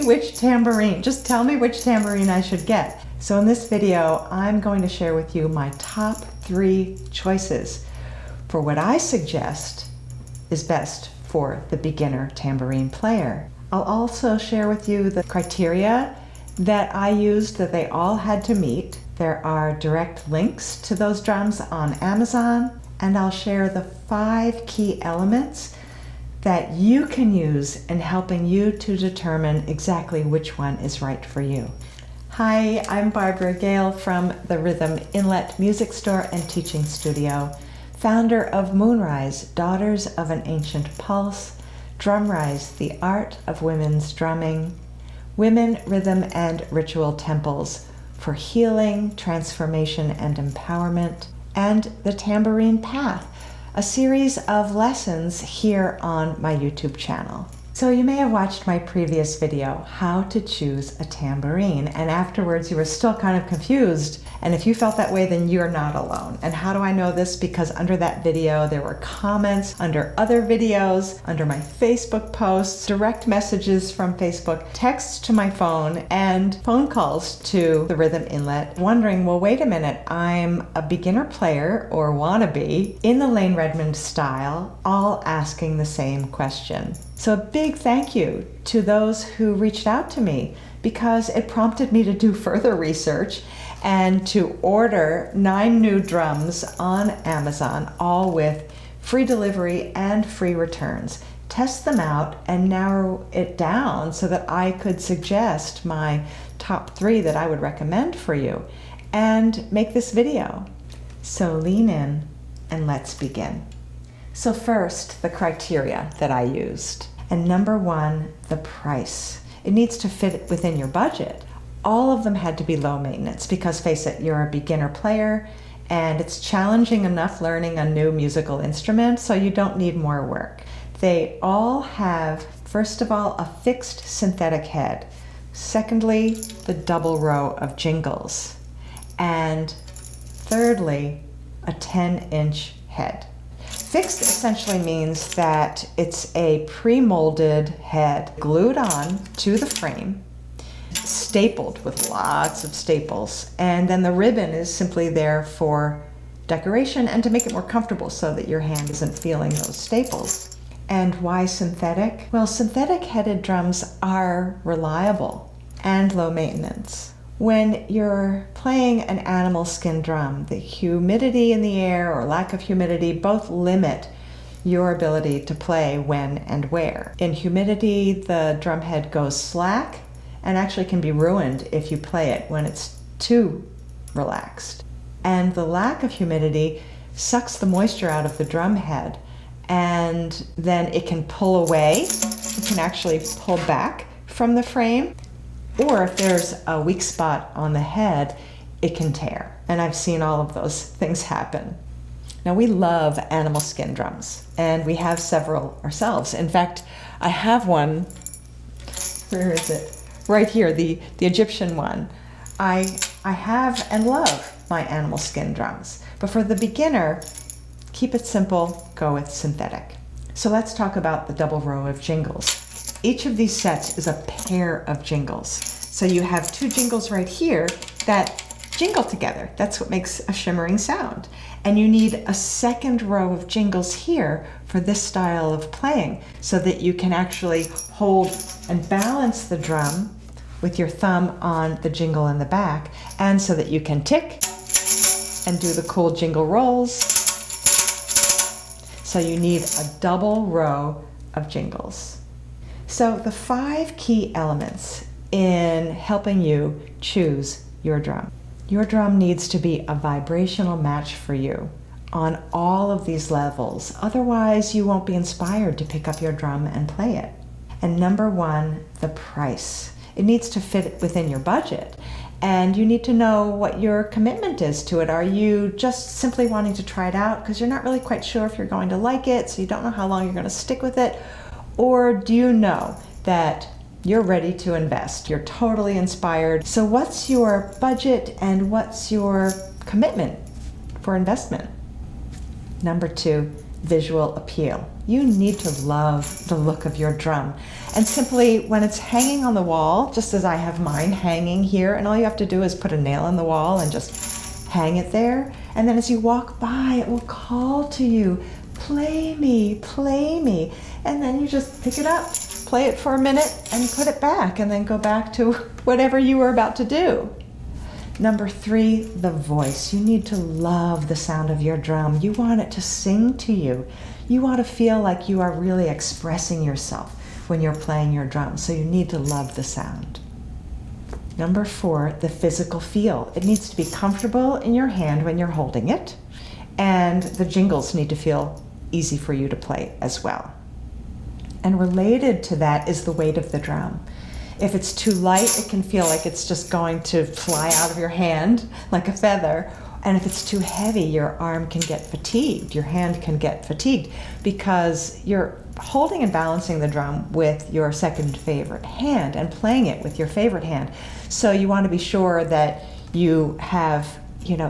me which tambourine. Just tell me which tambourine I should get. So in this video, I'm going to share with you my top 3 choices for what I suggest is best for the beginner tambourine player. I'll also share with you the criteria that I used that they all had to meet. There are direct links to those drums on Amazon, and I'll share the 5 key elements that you can use in helping you to determine exactly which one is right for you. Hi, I'm Barbara Gail from the Rhythm Inlet Music Store and Teaching Studio, founder of Moonrise, Daughters of an Ancient Pulse, Drumrise, the Art of Women's Drumming, Women, Rhythm, and Ritual Temples for Healing, Transformation, and Empowerment, and the Tambourine Path, a series of lessons here on my YouTube channel. So you may have watched my previous video, How to Choose a Tambourine, and afterwards you were still kind of confused. And if you felt that way, then you're not alone. And how do I know this? Because under that video, there were comments under other videos, under my Facebook posts, direct messages from Facebook, texts to my phone, and phone calls to the Rhythm Inlet, wondering, well, wait a minute, I'm a beginner player, or wannabe, in the Layne Redmond style, all asking the same question. So a big thank you to those who reached out to me, because it prompted me to do further research and to order 9 new drums on Amazon, all with free delivery and free returns. Test them out and narrow it down so that I could suggest my top 3 that I would recommend for you and make this video. So lean in and let's begin. So first, the criteria that I used. And number 1, the price. It needs to fit within your budget. All of them had to be low maintenance because, face it, you're a beginner player and it's challenging enough learning a new musical instrument, so you don't need more work. They all have, first of all, a fixed synthetic head. Secondly, the double row of jingles. And thirdly, a 10-inch head. Fixed essentially means that it's a pre-molded head glued on to the frame, stapled with lots of staples, and then the ribbon is simply there for decoration and to make it more comfortable so that your hand isn't feeling those staples. And why synthetic? Well, synthetic headed drums are reliable and low maintenance. When you're playing an animal skin drum, the humidity in the air or lack of humidity both limit your ability to play when and where. In humidity, the drum head goes slack and actually can be ruined if you play it when it's too relaxed. And the lack of humidity sucks the moisture out of the drum head, and then it can pull away. It can actually pull back from the frame. Or if there's a weak spot on the head, it can tear. And I've seen all of those things happen. Now, we love animal skin drums, and we have several ourselves. In fact, I have one. Where is it? Right here, the Egyptian one. I have and love my animal skin drums. But for the beginner, keep it simple, go with synthetic. So let's talk about the double row of jingles. Each of these sets is a pair of jingles. So you have 2 jingles right here that jingle together. That's what makes a shimmering sound. And you need a second row of jingles here for this style of playing so that you can actually hold and balance the drum with your thumb on the jingle in the back, and so that you can tick and do the cool jingle rolls. So you need a double row of jingles. So the 5 key elements in helping you choose your drum. Your drum needs to be a vibrational match for you on all of these levels. Otherwise, you won't be inspired to pick up your drum and play it. And number 1, the price. It needs to fit within your budget, and you need to know what your commitment is to it. Are you just simply wanting to try it out because you're not really quite sure if you're going to like it, so you don't know how long you're going to stick with it? Or do you know that you're ready to invest? You're totally inspired. So what's your budget and what's your commitment for investment? Number 2, visual appeal. You need to love the look of your drum. And simply when it's hanging on the wall, just as I have mine hanging here, and all you have to do is put a nail in the wall and just hang it there. And then as you walk by, it will call to you, play me, play me. And then you just pick it up, play it for a minute, and put it back, and then go back to whatever you were about to do. Number 3, the voice. You need to love the sound of your drum. You want it to sing to you. You want to feel like you are really expressing yourself when you're playing your drum, so you need to love the sound. Number 4, the physical feel. It needs to be comfortable in your hand when you're holding it, and the jingles need to feel easy for you to play as well. And related to that is the weight of the drum. If it's too light, it can feel like it's just going to fly out of your hand like a feather. And if it's too heavy, your arm can get fatigued, your hand can get fatigued, because you're holding and balancing the drum with your second favorite hand and playing it with your favorite hand. So you want to be sure that you have,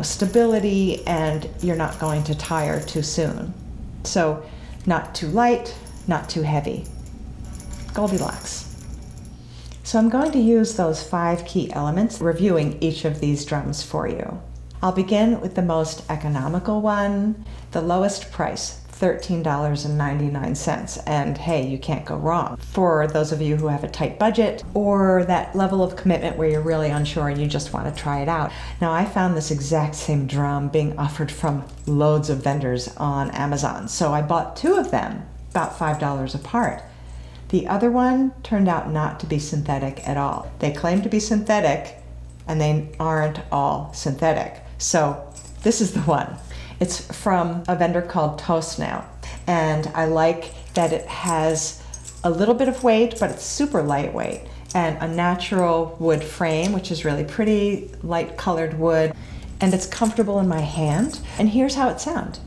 stability and you're not going to tire too soon. So not too light, not too heavy. Goldilocks. So I'm going to use those 5 key elements, reviewing each of these drums for you. I'll begin with the most economical one, the lowest price, $13.99. And hey, you can't go wrong. For those of you who have a tight budget or that level of commitment where you're really unsure and you just want to try it out. Now, I found this exact same drum being offered from loads of vendors on Amazon. So I bought 2 of them, about $5 apart. The other one turned out not to be synthetic at all. They claim to be synthetic, and they aren't all synthetic. So this is the one. It's from a vendor called Tosnail, and I like that it has a little bit of weight, but it's super lightweight, and a natural wood frame, which is really pretty, light colored wood, and it's comfortable in my hand. And here's how it sounds.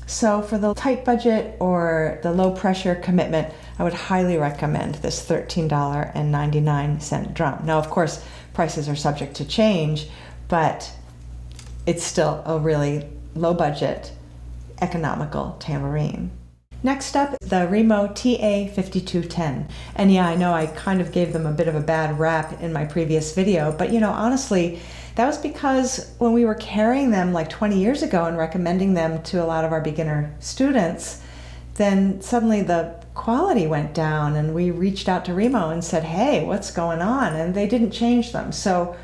So for the tight budget or the low pressure commitment, I would highly recommend this $13.99 drum. Now, of course, prices are subject to change, but it's still a really low budget, economical tambourine. Next up, the Remo TA5210. And yeah, I know I kind of gave them a bit of a bad rap in my previous video, but honestly, that was because when we were carrying them like 20 years ago and recommending them to a lot of our beginner students, then suddenly the quality went down and we reached out to Remo and said, hey, what's going on? And they didn't change them. So,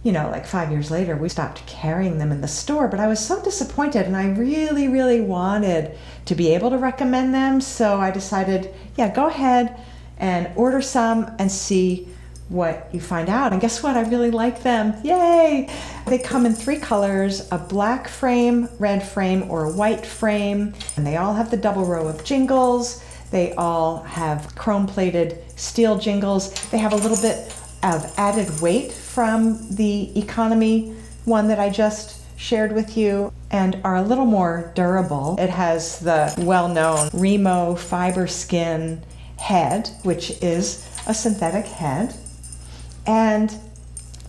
like 5 years later, we stopped carrying them in the store, but I was so disappointed and I really, really wanted to be able to recommend them. So I decided, yeah, go ahead and order some and see what you find out. And guess what? I really like them. Yay! They come in 3 colors, a black frame, red frame, or a white frame. And they all have the double row of jingles. They all have chrome-plated steel jingles. They have a little bit of added weight from the economy one that I just shared with you and are a little more durable. It has the well-known Remo fiber skin head, which is a synthetic head. And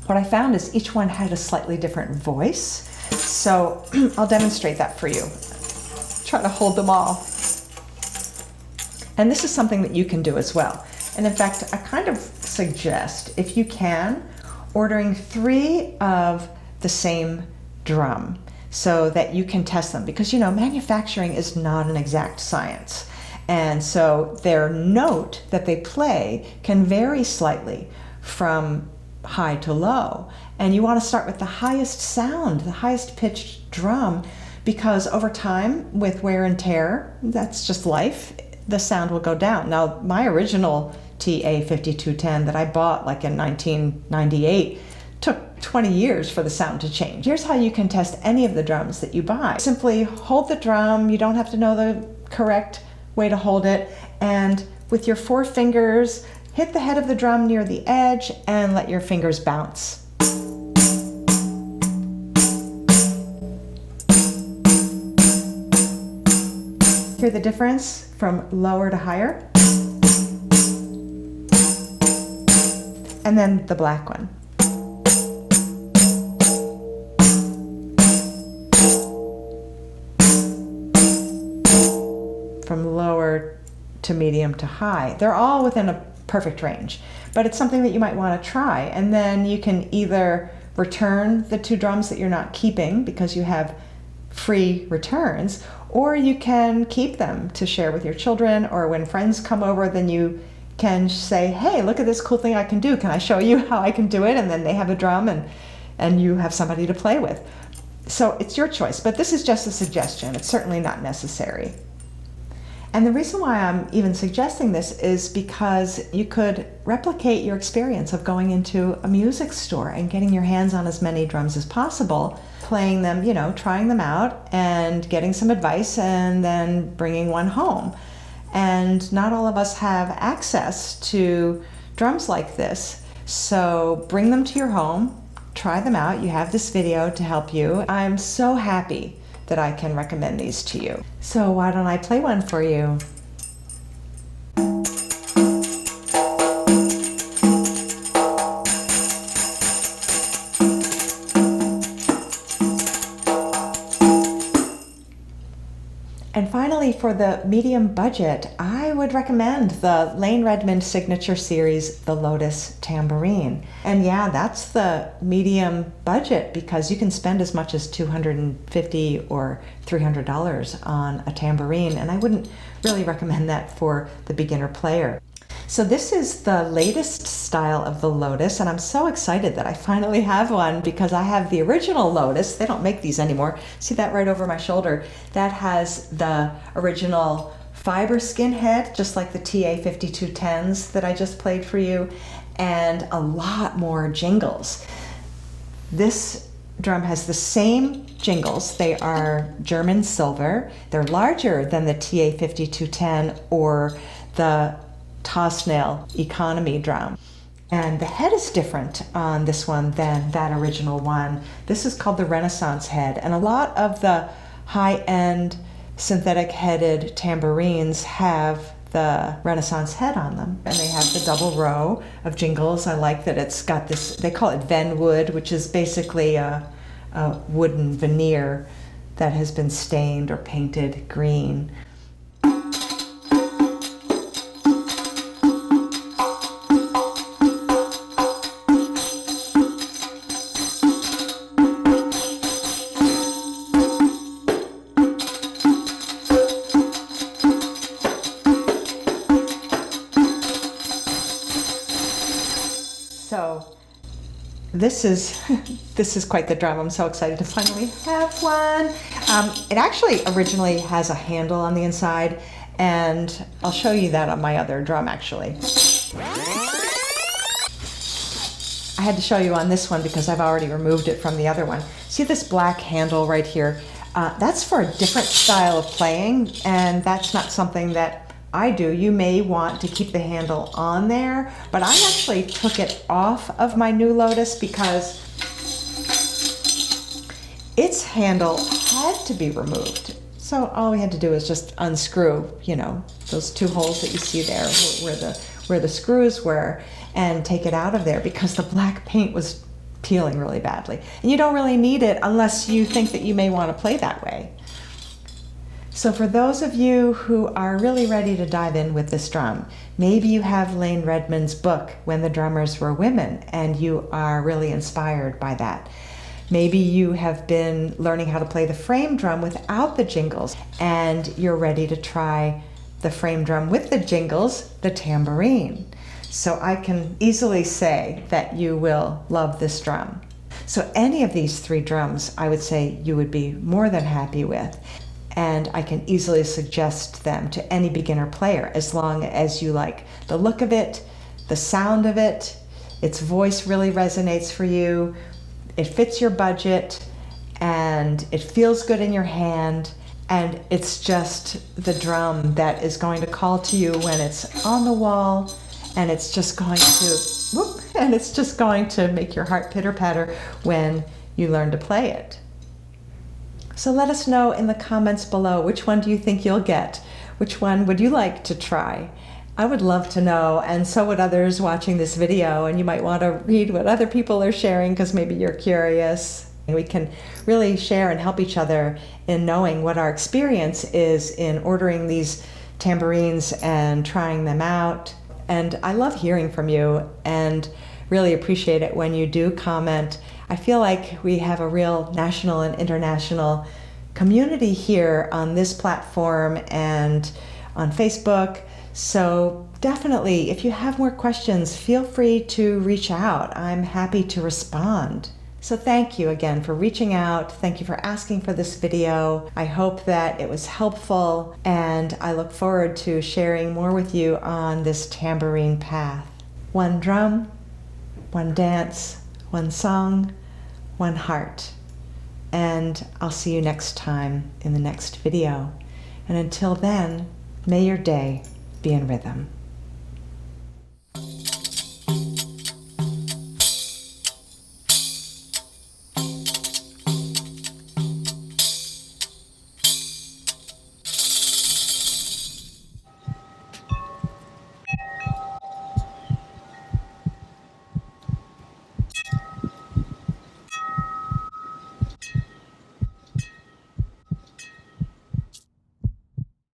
what I found is each one had a slightly different voice. So I'll demonstrate that for you. Try to hold them all. And this is something that you can do as well. And in fact, I kind of suggest, if you can, ordering 3 of the same drum so that you can test them. Because, manufacturing is not an exact science. And so their note that they play can vary slightly from high to low. And you want to start with the highest sound, the highest pitched drum, because over time, with wear and tear, that's just life, the sound will go down. Now, my original TA5210 that I bought like in 1998 took 20 years for the sound to change. Here's how you can test any of the drums that you buy. Simply hold the drum. You don't have to know the correct way to hold it. And with your 4 fingers, hit the head of the drum near the edge and let your fingers bounce. Hear the difference from lower to higher? And then the black one. from lower to medium to high. They're all within a perfect range, but it's something that you might want to try. And then you can either return the 2 drums that you're not keeping because you have free returns, or you can keep them to share with your children, or when friends come over, then you can say, hey, look at this cool thing I can do. Can I show you how I can do it? And then they have a drum and you have somebody to play with. So it's your choice, but this is just a suggestion. It's certainly not necessary. And the reason why I'm even suggesting this is because you could replicate your experience of going into a music store and getting your hands on as many drums as possible, playing them, you know, trying them out and getting some advice and then bringing one home. And not all of us have access to drums like this. So bring them to your home, try them out. You have this video to help you. I'm so happy that I can recommend these to you. So why don't I play one for you? And finally, for the medium budget, I would recommend the Layne Redmond signature series, the Lotus Tambourine. And yeah, that's the medium budget because you can spend as much as $250 or $300 on a tambourine, and I wouldn't really recommend that for the beginner player. So this is the latest style of the Lotus, and I'm so excited that I finally have one because I have the original Lotus. They don't make these anymore. See that right over my shoulder? That has the original fiber skin head, just like the TA5210s that I just played for you, and a lot more jingles. This drum has the same jingles. They are German silver. They're larger than the TA5210 or the Tosnail economy drum. And the head is different on this one than that original one. This is called the Renaissance head, and a lot of the high-end synthetic headed tambourines have the Renaissance head on them, and they have the double row of jingles. I like that it's got this, they call it Venwood, which is basically a wooden veneer that has been stained or painted green. So this is quite the drum. I'm so excited to finally have one. It actually originally has a handle on the inside, and I'll show you that on my other drum actually. I had to show you on this one because I've already removed it from the other one. See this black handle right here? That's for a different style of playing, and that's not something that I do. You may want to keep the handle on there, but I actually took it off of my new Lotus because its handle had to be removed. So all we had to do is just unscrew, you know, those 2 holes that you see there where the screws were, and take it out of there because the black paint was peeling really badly. And you don't really need it unless you think that you may want to play that way. So for those of you who are really ready to dive in with this drum, maybe you have Layne Redmond's book, When the Drummers Were Women, and you are really inspired by that. Maybe you have been learning how to play the frame drum without the jingles, and you're ready to try the frame drum with the jingles, the tambourine. So I can easily say that you will love this drum. So any of these 3 drums, I would say you would be more than happy with. And I can easily suggest them to any beginner player as long as you like the look of it, the sound of it, its voice really resonates for you, it fits your budget, and it feels good in your hand, and it's just the drum that is going to call to you when it's on the wall, and it's just going to make your heart pitter-patter when you learn to play it. So let us know in the comments below, which one do you think you'll get? Which one would you like to try? I would love to know, and so would others watching this video, and you might want to read what other people are sharing because maybe you're curious. We can really share and help each other in knowing what our experience is in ordering these tambourines and trying them out. And I love hearing from you and really appreciate it when you do comment. I feel like we have a real national and international community here on this platform and on Facebook. So definitely, if you have more questions, feel free to reach out. I'm happy to respond. So thank you again for reaching out. Thank you for asking for this video. I hope that it was helpful, and I look forward to sharing more with you on this tambourine path. One drum, one dance, one song, one heart. And I'll see you next time in the next video. And until then, may your day be in rhythm.